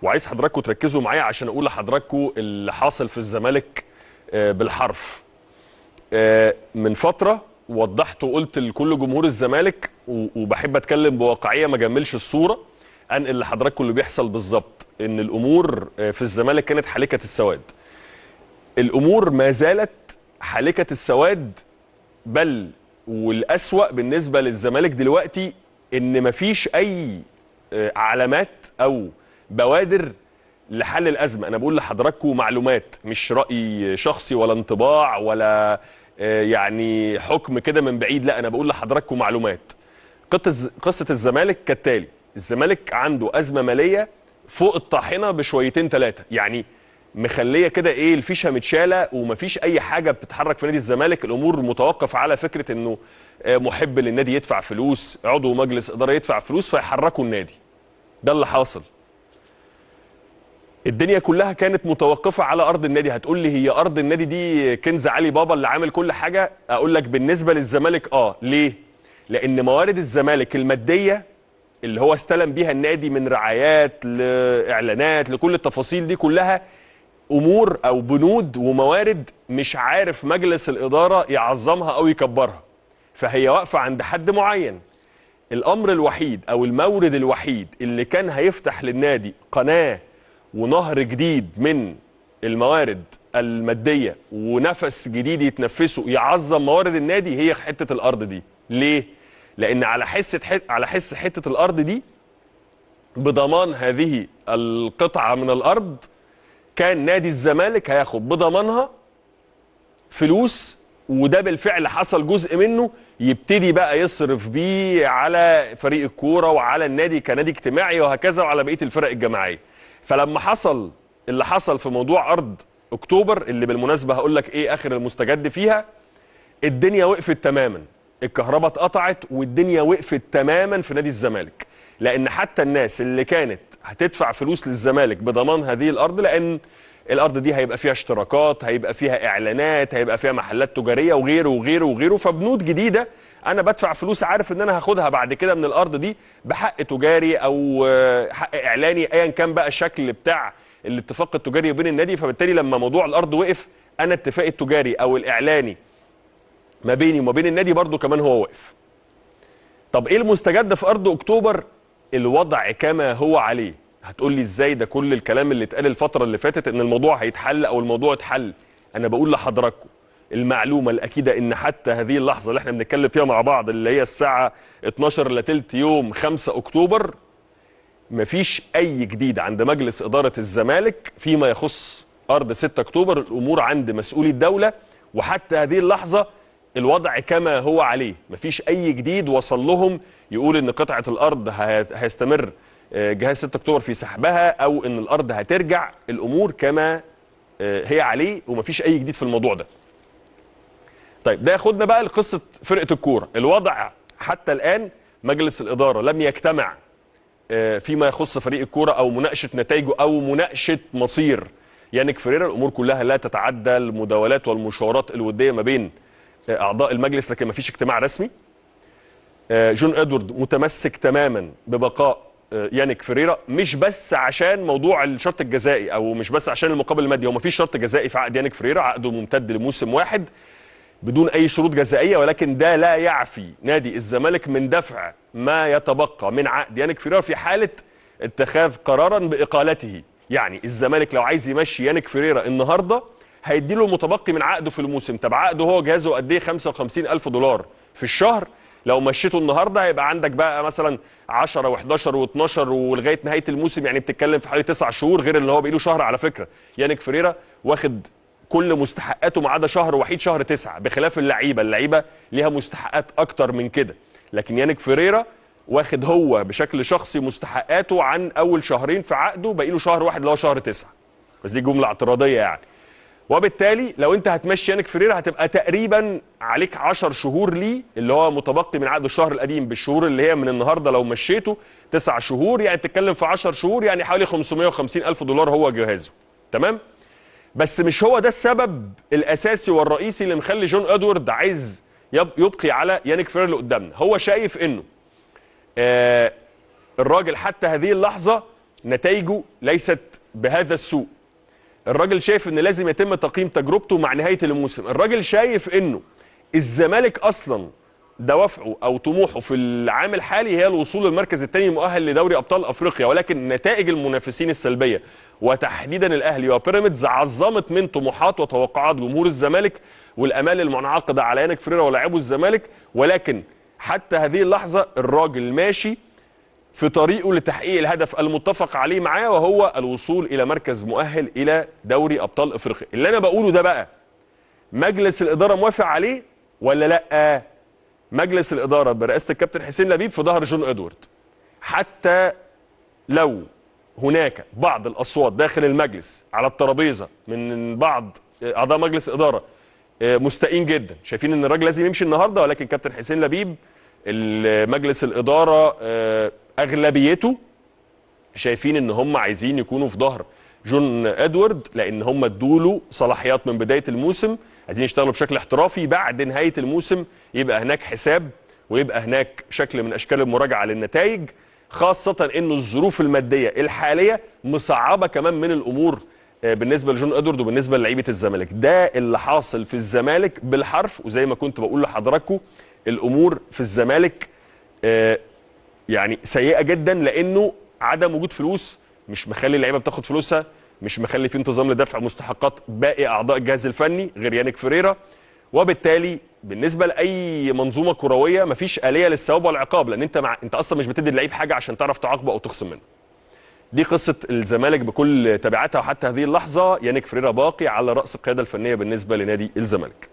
وعايز حضراتكم تركزوا معايا عشان اقول لحضراتكم اللي حاصل في الزمالك بالحرف. من فتره وضحت وقلت لكل جمهور الزمالك، وبحب اتكلم بواقعيه ما اجملش الصوره، انقل لحضراتكم اللي بيحصل بالظبط. ان الامور في الزمالك كانت حالكه السواد. الامور ما زالت حالكه السواد، بل والأسوأ بالنسبه للزمالك دلوقتي ان مفيش اي علامات او بوادر لحل الازمه. انا بقول لحضراتكم معلومات، مش راي شخصي ولا انطباع ولا يعني حكم كده من بعيد، لا انا بقول لحضراتكم معلومات. قصه الزمالك كالتالي: الزمالك عنده ازمه ماليه فوق الطاحنه بشويتين ثلاثه، يعني مخليه كده ايه، الفيشه متشاله ومفيش اي حاجه بتتحرك في نادي الزمالك. الامور متوقف على فكره انه محب للنادي يدفع فلوس، عضو مجلس اداره يدفع فلوس فيحركوا النادي. ده اللي حاصل. الدنيا كلها كانت متوقفه على ارض النادي. هتقول لي هي ارض النادي دي كنز علي بابا اللي عامل كل حاجه؟ اقول لك بالنسبه للزمالك ليه؟ لان موارد الزمالك الماديه اللي هو استلم بيها النادي من رعايات لاعلانات لكل التفاصيل دي كلها امور او بنود وموارد مش عارف مجلس الاداره يعظمها او يكبرها، فهي واقفه عند حد معين. الامر الوحيد او المورد الوحيد اللي كان هيفتح للنادي قناه ونهر جديد من الموارد الماديه ونفس جديد يتنفسه يعظم موارد النادي هي حته الارض دي. ليه؟ لان على حس حته الارض دي بضمان هذه القطعه من الارض كان نادي الزمالك هياخد بضمانها فلوس، وده بالفعل حصل. جزء منه يبتدي بقى يصرف بيه على فريق الكوره وعلى النادي كنادي اجتماعي وهكذا وعلى بقيه الفرق الجماعيه. فلما حصل اللي حصل في موضوع ارض اكتوبر، اللي بالمناسبه هقول لك ايه اخر المستجد فيها، الدنيا وقفت تماما، الكهرباء اتقطعت والدنيا وقفت تماما في نادي الزمالك. لان حتى الناس اللي كانت هتدفع فلوس للزمالك بضمان هذه الارض، لان الارض دي هيبقى فيها اشتراكات، هيبقى فيها اعلانات، هيبقى فيها محلات تجاريه وغيره وغيره وغيره، فبنود جديده انا بدفع فلوس عارف ان انا هاخدها بعد كده من الارض دي بحق تجاري او حق اعلاني ايا كان بقى الشكل بتاع الاتفاق التجاري بين النادي. فبالتالي لما موضوع الارض وقف، انا اتفاقي التجاري او الاعلاني ما بيني وما بين النادي برضو كمان هو وقف. طب ايه المستجد في ارض اكتوبر؟ الوضع كما هو عليه. هتقول لي ازاي ده كل الكلام اللي اتقال الفتره اللي فاتت ان الموضوع هيتحل او الموضوع اتحل؟ انا بقول لحضراتكم المعلومه الاكيده ان حتى هذه اللحظه اللي احنا بنتكلم فيها مع بعض، اللي هي الساعه 12 الا تلت يوم 5 اكتوبر، مفيش اي جديد عند مجلس اداره الزمالك فيما يخص ارض 6 اكتوبر. الامور عند مسؤولي الدوله، وحتى هذه اللحظه الوضع كما هو عليه. مفيش اي جديد وصل لهم يقول ان قطعه الارض هيستمر جهاز 6 اكتوبر في سحبها او ان الارض هترجع. الامور كما هي عليه ومفيش اي جديد في الموضوع ده. طيب ده ياخدنا بقى لقصه فرقه الكوره. الوضع حتى الان مجلس الاداره لم يجتمع فيما يخص فريق الكوره او مناقشه نتائجه او مناقشه مصير يانيك فريرا. الامور كلها لا تتعدى المداولات والمشاورات الوديه ما بين اعضاء المجلس، لكن مفيش اجتماع رسمي. جون ادوارد متمسك تماما ببقاء يانيك فريرا، مش بس عشان موضوع الشرط الجزائي او مش بس عشان المقابل المادي. هو مفيش شرط جزائي في عقد يانيك فريرا، عقده ممتد لموسم واحد بدون اي شروط جزائيه، ولكن ده لا يعفي نادي الزمالك من دفع ما يتبقى من عقد يانيك فريرا في حاله اتخاذ قرارا باقالته. يعني الزمالك لو عايز يمشي يانيك فريرا النهارده هيديله المتبقي من عقده في الموسم. طب عقده هو جهازه قد ايه؟ $55,000 في الشهر. لو مشيته النهارده هيبقى عندك بقى مثلا 10 و11 و12 ولغايه نهايه الموسم، يعني بتتكلم في حوالي 9 شهور، غير اللي هو بقى له شهر. على فكره يانيك فريرا واخد كل مستحقاته ما عدا شهر وحيد، شهر 9، بخلاف اللعيبه ليها مستحقات اكتر من كده. لكن يانيك فريرا واخد هو بشكل شخصي مستحقاته عن اول شهرين في عقده، باقي له شهر واحد اللي هو شهر 9. بس دي جمله اعتراضيه يعني. وبالتالي لو انت هتمشي يانيك فريرا هتبقى تقريبا عليك 10 شهور ليه، اللي هو متبقي من عقد الشهر القديم بالشهور اللي هي من النهارده لو مشيته 9 شهور، يعني تتكلم في 10 شهور يعني حوالي $550,000 هو جهازه. تمام؟ بس مش هو ده السبب الاساسي والرئيسي اللي مخلي جون ادوارد عايز يبقي على يانيك فريرا اللي قدامنا. هو شايف انه الراجل حتى هذه اللحظه نتائجه ليست بهذا السوء. الراجل شايف ان لازم يتم تقييم تجربته مع نهايه الموسم. الراجل شايف انه الزمالك اصلا دوافعه او طموحه في العام الحالي هي الوصول للمركز الثاني المؤهل لدوري ابطال افريقيا، ولكن نتائج المنافسين السلبيه وتحديدا الاهلي وبيراميدز عظمت من طموحات وتوقعات جمهور الزمالك والامال المنعقده على يانك فريرة ولاعبو الزمالك. ولكن حتى هذه اللحظه الراجل ماشي في طريقه لتحقيق الهدف المتفق عليه معاه، وهو الوصول الى مركز مؤهل الى دوري ابطال افريقيا. اللي انا بقوله ده بقى مجلس الاداره موافق عليه ولا لا؟ مجلس الاداره برئاسه الكابتن حسين لبيب في ظهر جون ادوارد. حتى لو هناك بعض الاصوات داخل المجلس على الترابيزه من بعض اعضاء مجلس الاداره مستائين جدا، شايفين ان الراجل لازم يمشي النهارده، ولكن كابتن حسين لبيب مجلس الاداره اغلبيته شايفين ان هم عايزين يكونوا في ظهر جون ادوارد، لان هم ادوا صلاحيات من بدايه الموسم، عايزين يشتغلوا بشكل احترافي. بعد نهايه الموسم يبقى هناك حساب ويبقى هناك شكل من اشكال المراجعه للنتائج، خاصه انه الظروف الماديه الحاليه مصعبه كمان من الامور بالنسبه لجون ادوارد وبالنسبه للعيبه الزمالك. ده اللي حاصل في الزمالك بالحرف، وزي ما كنت بقول لحضراتكم الامور في الزمالك يعني سيئه جدا، لانه عدم وجود فلوس مش مخلي اللعيبه بتاخد فلوسها، مش مخلي في انتظام لدفع مستحقات باقي اعضاء الجهاز الفني غير يانك فريرة، وبالتالي بالنسبه لاي منظومه كرويه مفيش اليه للثواب والعقاب، لان انت اصلا مش بتدي اللعيب حاجه عشان تعرف تعاقبه او تخصم منه. دي قصه الزمالك بكل تبعاتها، وحتى هذه اللحظه يانك فريرة باقي على راس القياده الفنيه بالنسبه لنادي الزمالك.